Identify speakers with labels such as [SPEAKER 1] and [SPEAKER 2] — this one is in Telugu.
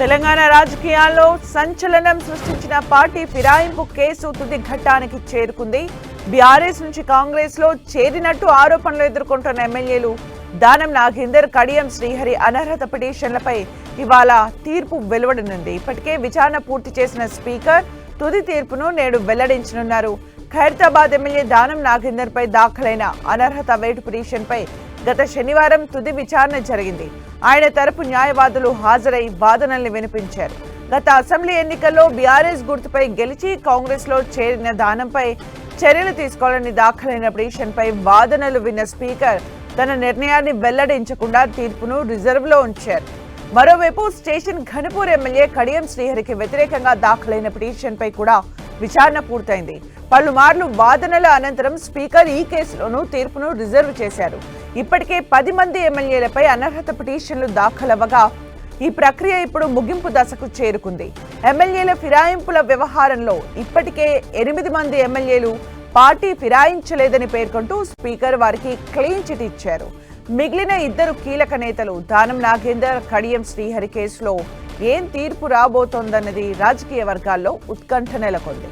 [SPEAKER 1] తెలంగాణ రాజకీయాల్లో సంచలనం సృష్టించిన పార్టీ ఫిరాయింపు కేసు తుది ఘట్టానికి చేరుకుంది. బీఆర్ఎస్ నుంచి కాంగ్రెస్ లో చేరినట్టు ఆరోపణలు ఎదుర్కొంటున్న ఎమ్మెల్యేలు దానం నాగేందర్, కడియం శ్రీహరి అనర్హత పిటిషన్లపై ఇవాళ తీర్పు వెలువడనుంది. ఇప్పటికే విచారణ పూర్తి చేసిన స్పీకర్ తుది తీర్పును నేడు వెల్లడించనున్నారు. ఖైరతాబాద్ ఎమ్మెల్యే దానం నాగేందర్ పై దాఖలైన అనర్హత వేటు పిటిషన్పై గత శనివారం తుది విచారణ జరిగింది. ఆయన తరపు న్యాయవాదులు హాజరై వాదనల్ని వినిపించారు. గత అసెంబ్లీ ఎన్నికల్లో బీఆర్ఎస్ గుర్తుపై గెలిచి కాంగ్రెస్ లో చేరిన దానంపై చర్యలు తీసుకోవాలని దాఖలైన పిటిషన్పై వాదనలు విన్న స్పీకర్ తన నిర్ణయాన్ని వెల్లడించకుండా తీర్పును రిజర్వ్ లో ఉంచారు. మరోవైపు స్టేషన్ ఘనపూర్ ఎమ్మెల్యే కడియం శ్రీహరికి వ్యతిరేకంగా దాఖలైన పిటిషన్పై కూడా విచారణ పూర్తయింది. పలుమార్లు వాదనల అనంతరం స్పీకర్ ఈ కేసులోనూ తీర్పును రిజర్వ్ చేశారు. ఇప్పటికే 10 మంది ఎమ్మెల్యేలపై అనర్హత పిటిషన్లు దాఖలవగా ఈ ప్రక్రియ ఇప్పుడు ముగింపు దశకు చేరుకుంది. ఎమ్మెల్యేల ఫిరాయింపుల వ్యవహారంలో ఇప్పటికే 8 మంది ఎమ్మెల్యేలు పార్టీ ఫిరాయించలేదని పేర్కొంటూ స్పీకర్ వారికి క్లీన్ చిట్ ఇచ్చారు. మిగిలిన 2 కీలక నేతలు దానం నాగేందర్, కడియం శ్రీహరి కేసులో ఏం తీర్పు రాబోతోందన్నది రాజకీయ వర్గాల్లో ఉత్కంఠ నెలకొంది.